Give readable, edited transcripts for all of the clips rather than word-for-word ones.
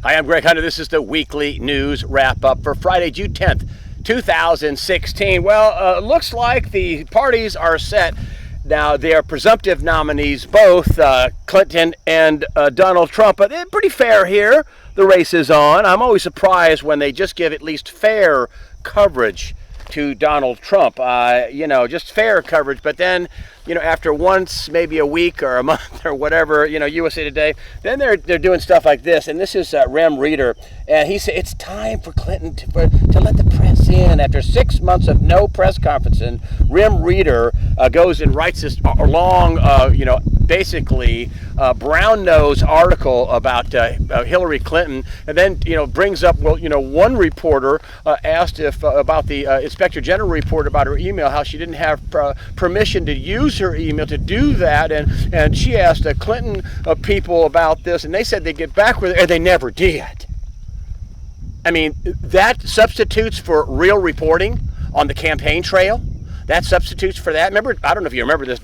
Hi, I'm Greg Hunter. This is the weekly news wrap-up for Friday, June 10th, 2016. Well, looks like the parties are set. Now, they are presumptive nominees, both Clinton and Donald Trump. But they're pretty fair here. The race is on. I'm always surprised when they just give at least fair coverage to Donald Trump. Just fair coverage. But then, after once, maybe a week or a month or whatever, USA Today, then they're doing stuff like this. And this is Rem Reeder. And he said it's time for Clinton to let the press in. After 6 months of no press conference, and Rem Reeder goes and writes this long, basically brown nose article about Hillary Clinton, and then brings up one reporter asked if about the Inspector General report about her email, how she didn't have permission to use her email to do that, and she asked the Clinton people about this, and they said they'd get back with her, and they never did. I mean, that substitutes for real reporting on the campaign trail. That substitutes for that. Remember, I don't know if you remember this,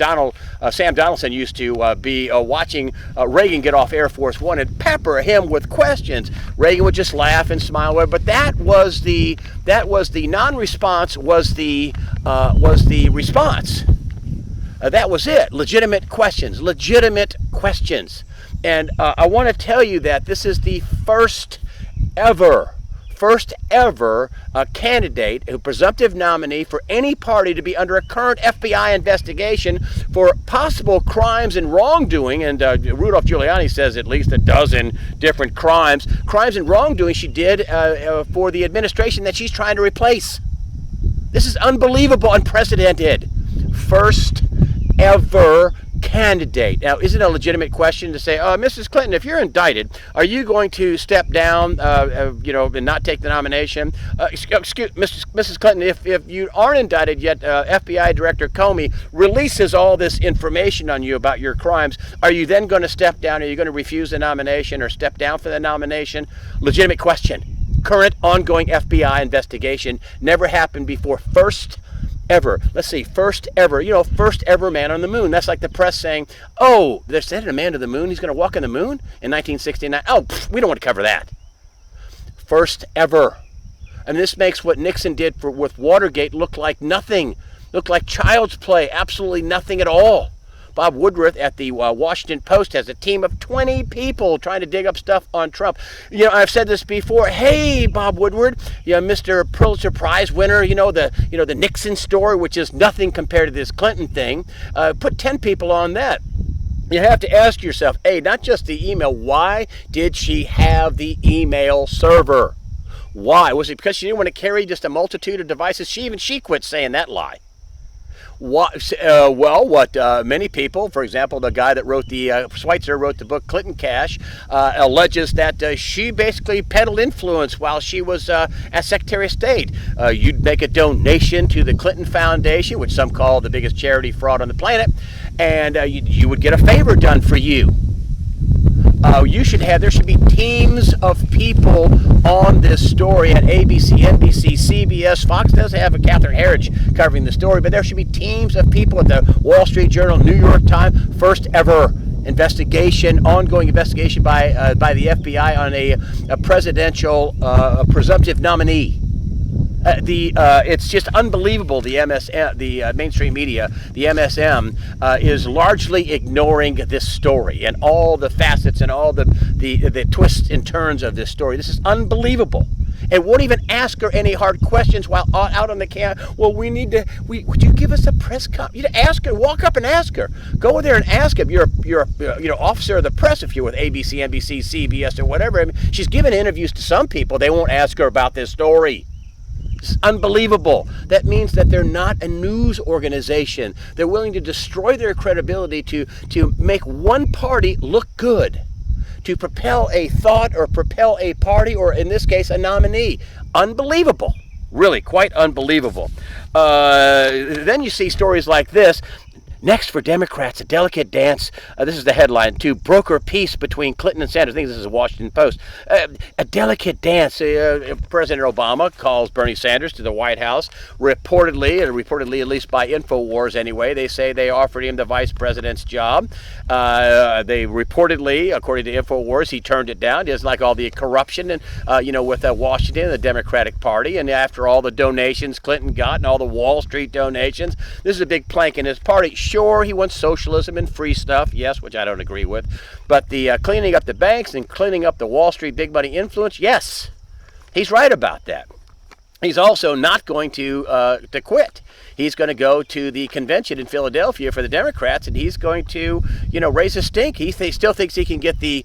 Sam Donaldson used to be watching Reagan get off Air Force One and pepper him with questions. Reagan would just laugh and smile away. But that was the non-response was the response. That was it. Legitimate questions. And I want to tell you that this is the first ever candidate, a presumptive nominee for any party to be under a current FBI investigation for possible crimes and wrongdoing. And Rudolph Giuliani says at least a dozen different crimes and wrongdoing she did for the administration that she's trying to replace. This is unbelievable, unprecedented. First ever candidate. Now, is it a legitimate question to say, Mrs. Clinton, if you're indicted, are you going to step down, and not take the nomination? Excuse Mrs. Clinton, if you aren't indicted yet, FBI Director Comey releases all this information on you about your crimes. Are you then going to step down? Are you going to refuse the nomination or step down for the nomination? Legitimate question. Current ongoing FBI investigation. Never happened before. First ever. Let's see, first ever man on the moon. That's like the press saying, oh, they're sending a man to the moon. He's going to walk on the moon in 1969. Oh, we don't want to cover that. First ever. And this makes what Nixon did with Watergate look like nothing. Look like child's play. Absolutely nothing at all. Bob Woodruff at the Washington Post has a team of 20 people trying to dig up stuff on Trump. I've said this before. Hey, Bob Woodward, Mr. Pulitzer Prize winner, the Nixon story, which is nothing compared to this Clinton thing. Put 10 people on that. You have to ask yourself, not just the email, why did she have the email server? Why? Was it because she didn't want to carry just a multitude of devices? She quit saying that lie. What many people, for example, the guy that wrote Schweitzer wrote the book Clinton Cash, alleges that she basically peddled influence while she was as Secretary of State. You'd make a donation to the Clinton Foundation, which some call the biggest charity fraud on the planet, and you would get a favor done for you. There should be teams of people on this story at ABC, NBC, CBS. Fox does have a Catherine Herridge covering the story, but there should be teams of people at the Wall Street Journal, New York Times, first ever ongoing investigation by the FBI on a presidential presumptive nominee. It's just unbelievable. The mainstream media, the MSM, is largely ignoring this story and all the facets and all the twists and turns of this story. This is unbelievable. And won't even ask her any hard questions while out on the camp. Well, would you give us a press conference? Ask her, walk up and ask her. Go there and ask him. You're officer of the press if you're with ABC, NBC, CBS, or whatever. I mean, she's given interviews to some people. They won't ask her about this story. It's unbelievable. That means that they're not a news organization. They're willing to destroy their credibility to make one party look good, to propel a thought or propel a party, or in this case, a nominee. Unbelievable. Really, quite unbelievable. Then you see stories like this. Next for Democrats, a delicate dance. This is the headline, to broker peace between Clinton and Sanders. I think this is the Washington Post. A delicate dance. President Obama calls Bernie Sanders to the White House. Reportedly at least by InfoWars anyway, they say they offered him the vice president's job. They reportedly, according to InfoWars, he turned it down. He doesn't like all the corruption and with Washington, the Democratic Party. And after all the donations Clinton got and all the Wall Street donations, this is a big plank in his party. Sure, he wants socialism and free stuff, yes, which I don't agree with. But the cleaning up the banks and cleaning up the Wall Street big money influence, yes, he's right about that. He's also not going to quit. He's going to go to the convention in Philadelphia for the Democrats, and he's going to, raise a stink. He still thinks he can get the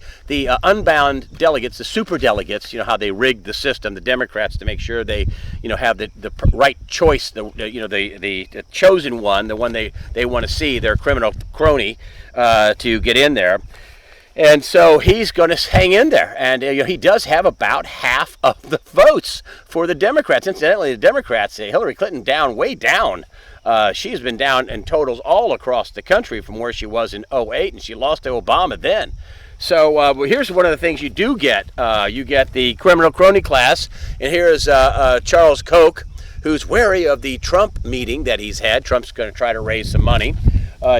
unbound delegates, the super delegates. You know how they rigged the system, the Democrats, to make sure they, have the right choice, the chosen one, the one they want to see, their criminal crony, to get in there. And so he's going to hang in there. And he does have about half of the votes for the Democrats. Incidentally, the Democrats, Hillary Clinton way down. She's been down in totals all across the country from where she was in 2008, and she lost to Obama then. So here's one of the things you do get. You get the criminal crony class, and here is Charles Koch, who's wary of the Trump meeting that he's had. Trump's going to try to raise some money.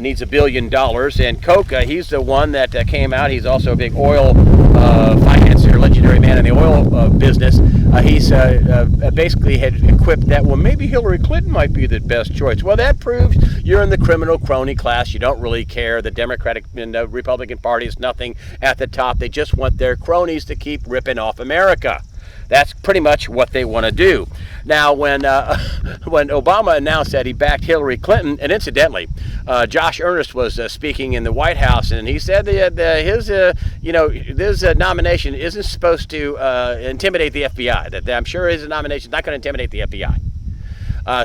Needs $1 billion, and Koch, he's the one that came out. He's also a big oil financier, legendary man in the oil business. He's basically had equipped that, well, maybe Hillary Clinton might be the best choice. Well, that proves you're in the criminal crony class. You don't really care. The Democratic and the Republican Party is nothing at the top. They just want their cronies to keep ripping off America. That's pretty much what they want to do. Now, when Obama announced that he backed Hillary Clinton, and incidentally, Josh Earnest was speaking in the White House, and he said his nomination isn't supposed to intimidate the FBI. That I'm sure his nomination is not going to intimidate the FBI.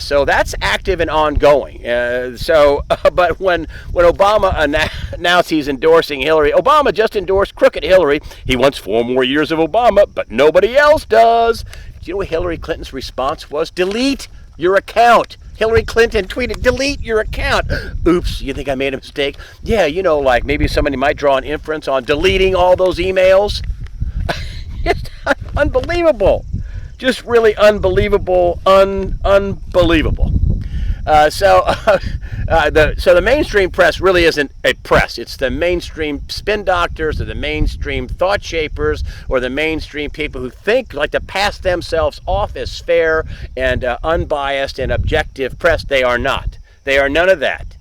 So that's active and ongoing. But when Obama announced he's endorsing Hillary, Obama just endorsed crooked Hillary. He wants 4 more years of Obama, but nobody else does. Do you know what Hillary Clinton's response was? Delete your account. Hillary Clinton tweeted, delete your account. Oops, you think I made a mistake? Yeah, like maybe somebody might draw an inference on deleting all those emails. It's unbelievable. Just really unbelievable, unbelievable. So the mainstream press really isn't a press. It's the mainstream spin doctors or the mainstream thought shapers or the mainstream people who like to pass themselves off as fair and unbiased and objective press. They are not. They are none of that.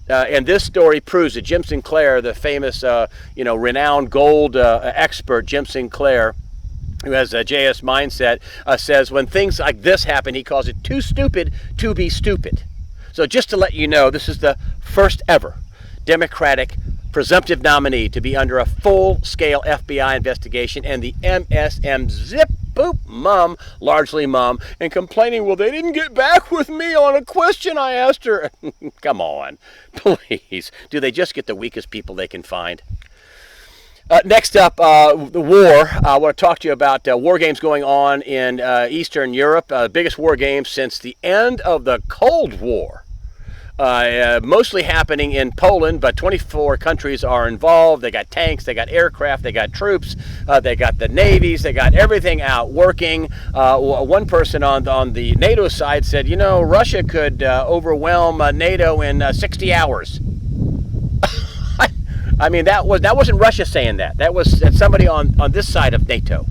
And this story proves that Jim Sinclair, the famous, renowned gold expert, Jim Sinclair, who has a JS mindset, says when things like this happen, he calls it too stupid to be stupid. So just to let you know, this is the first ever Democratic presumptive nominee to be under a full-scale FBI investigation, and the MSM zip boop mom, largely mom, and complaining, well, they didn't get back with me on a question I asked her. Come on, please. Do they just get the weakest people they can find? Next up, the war. I want to talk to you about war games going on in Eastern Europe. Biggest war games since the end of the Cold War. Mostly happening in Poland, but 24 countries are involved. They got tanks, they got aircraft, they got troops, they got the navies, they got everything out working. One person on the NATO side said, Russia could overwhelm NATO in 60 hours. I mean, that wasn't Russia saying that. That's somebody on this side of NATO.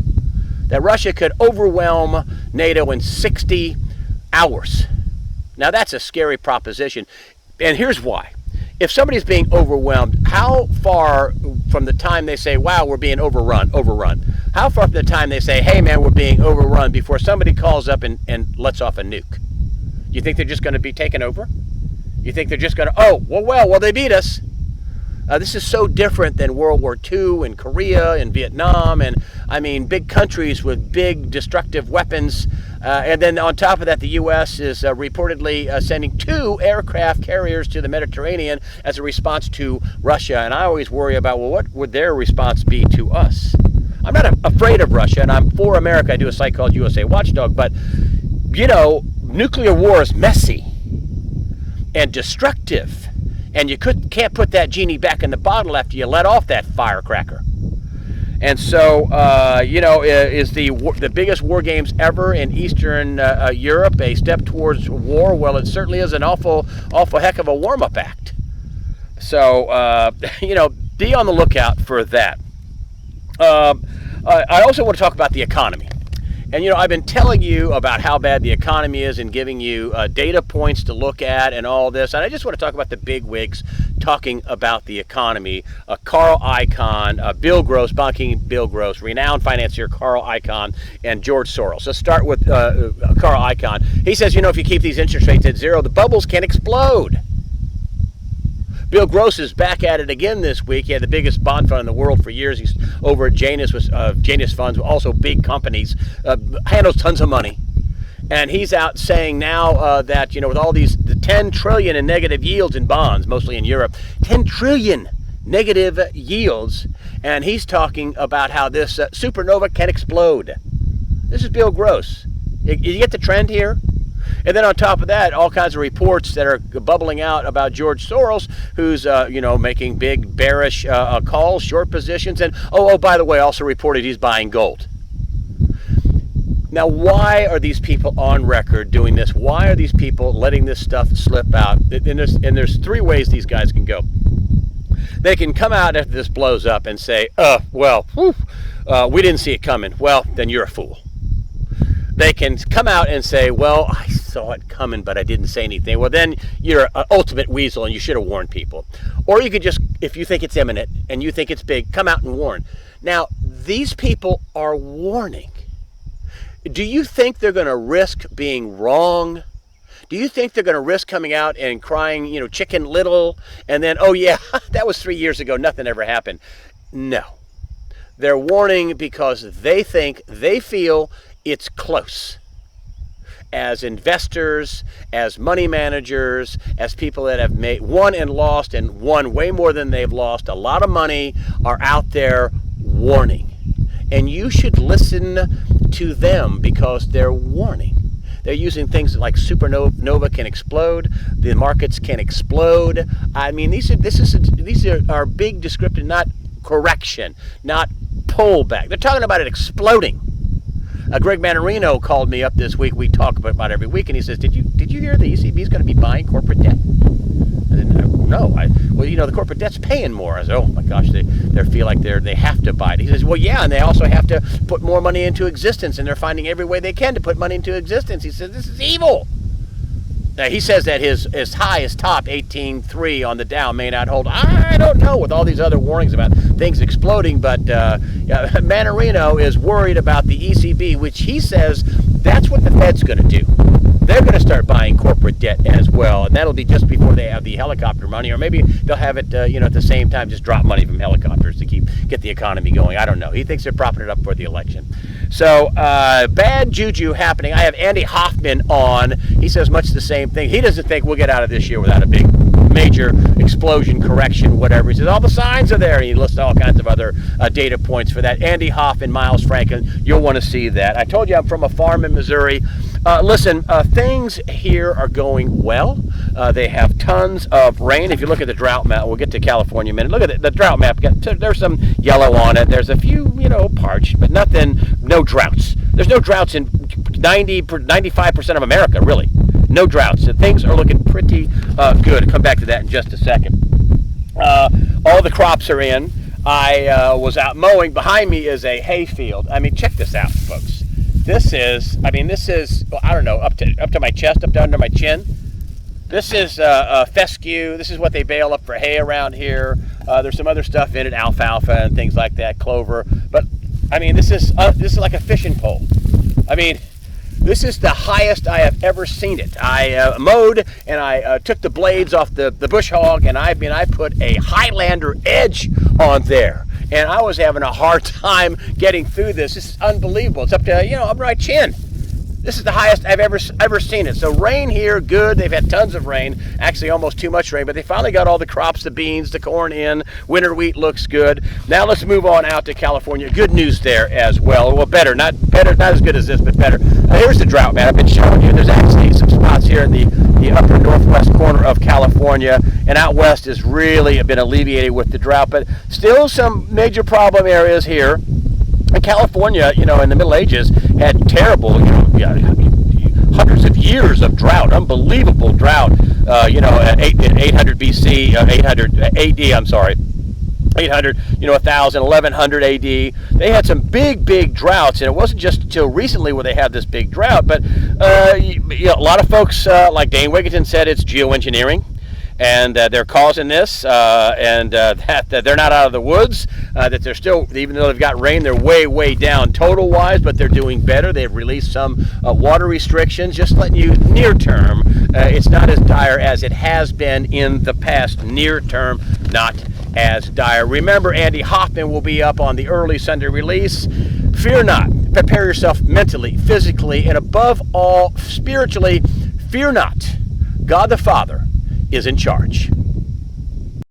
That Russia could overwhelm NATO in 60 hours. Now, that's a scary proposition. And here's why. If somebody's being overwhelmed, how far from the time they say, wow, we're being overrun, how far from the time they say, hey, man, we're being overrun, before somebody calls up and lets off a nuke? You think they're just going to be taken over? You think they're just going to, well, they beat us. This is so different than World War II and Korea and Vietnam, and big countries with big destructive weapons. And then on top of that, the U.S. is reportedly sending 2 aircraft carriers to the Mediterranean as a response to Russia. And I always worry about, well, what would their response be to us? I'm not afraid of Russia, and I'm for America. I do a site called USA Watchdog, but, nuclear war is messy and destructive And you can't put that genie back in the bottle after you let off that firecracker. And so, is the biggest war games ever in Eastern Europe a step towards war? Well, it certainly is an awful heck of a warm-up act. So, be on the lookout for that. I also want to talk about the economy. And, I've been telling you about how bad the economy is and giving you data points to look at and all this. And I just want to talk about the big wigs talking about the economy. Carl Icahn, Bill Gross, banking Bill Gross, renowned financier Carl Icahn, and George Soros. Let's start with Carl Icahn. He says, if you keep these interest rates at zero, the bubbles can explode. Bill Gross is back at it again this week. He had the biggest bond fund in the world for years. He's over at Janus, Janus Funds, also big companies, handles tons of money. And he's out saying now that, with all the 10 trillion in negative yields in bonds, mostly in Europe, 10 trillion negative yields. And he's talking about how this supernova can explode. This is Bill Gross. You get the trend here? And then on top of that, all kinds of reports that are bubbling out about George Soros, who's, making big bearish calls, short positions. And, by the way, also reported he's buying gold. Now, why are these people on record doing this? Why are these people letting this stuff slip out? And there's three ways these guys can go. They can come out after this blows up and say, we didn't see it coming. Well, then you're a fool. They can come out and say, well, I saw it coming, but I didn't say anything. Well, then you're an ultimate weasel and you should have warned people. Or you could just, if you think it's imminent and you think it's big, come out and warn. Now, these people are warning. Do you think they're going to risk being wrong? Do you think they're going to risk coming out and crying, Chicken Little, and then, that was 3 years ago, nothing ever happened? No. They're warning because they feel it's close. As investors, as money managers, as people that have won and won way more than they've lost, a lot of money, are out there warning. And you should listen to them because they're warning. They're using things like supernova can explode, the markets can explode. I mean, these are big descriptive, not correction, not pullback. They're talking about it exploding. Greg Mannarino called me up this week. We talk about every week, and he says, "Did you hear the ECB is going to be buying corporate debt?" No. The corporate debt's paying more. I said, "Oh my gosh, they feel like they have to buy it." He says, "Well, yeah, and they also have to put more money into existence, and they're finding every way they can to put money into existence." He says, "This is evil." Now, he says that his top 18.3 on the Dow may not hold. I don't know, with all these other warnings about things exploding, but Mannarino is worried about the ECB, which he says that's what the Fed's going to do. They're going to start buying corporate debt as well, and that'll be just before they have the helicopter money, or maybe they'll have it, at the same time, just drop money from helicopters to get the economy going. I don't know. He thinks they're propping it up for the election. So, bad juju happening. I have Andy Hoffman on. He says much the same thing. He doesn't think we'll get out of this year without a big, major explosion, correction, whatever. He says all the signs are there, and he lists all kinds of other data points for that. Andy Hoffman, Miles Franken, you'll want to see that. I told you I'm from a farm in Missouri. Listen, things here are going well. They have tons of rain. If you look at the drought map, we'll get to California in a minute. Look at the drought map. There's some yellow on it. There's a few, parched, but no droughts. There's no droughts in 95% of America, really. No droughts. So things are looking pretty good. I'll come back to that in just a second. All the crops are in. I was out mowing. Behind me is a hay field. I mean, check this out, folks. This is, I don't know, up to my chest, up to under my chin. This is fescue. This is what they bale up for hay around here. There's some other stuff in it, alfalfa and things like that, clover. But this is like a fishing pole. This is the highest I have ever seen it. I mowed and I took the blades off the bush hog, and I put a Highlander edge on there. And I was having a hard time getting through this. This is unbelievable. It's up to, up to my chin. This is the highest I've ever seen it. So rain here, good. They've had tons of rain, actually almost too much rain, but they finally got all the crops, the beans, the corn in. Winter wheat looks good. Now let's move on out to California. Good news there as well. Well, better, not as good as this, but better. Here's the drought map. I've been showing you. There's actually some spots here in the the upper northwest corner of California, and out west has really been alleviated with the drought, but still some major problem areas here. And California, in the Middle Ages had terrible, hundreds of years of drought, unbelievable drought, at 800 BC, 800 AD, I'm sorry. 800, 1000, 1100 AD. They had some big droughts, and it wasn't just until recently where they had this big drought, but a lot of folks like Dane Wigington said it's geoengineering, and they're causing this, and that they're not out of the woods, that they're still, even though they've got rain, they're way down total wise, but they're doing better. They've released some water restrictions, just letting you near term, it's not as dire as it has been in the past. Near term, not as dire. Remember, Andy Hoffman will be up on the early Sunday release. Fear not. Prepare yourself mentally, physically, and above all, spiritually. Fear not. God the Father is in charge.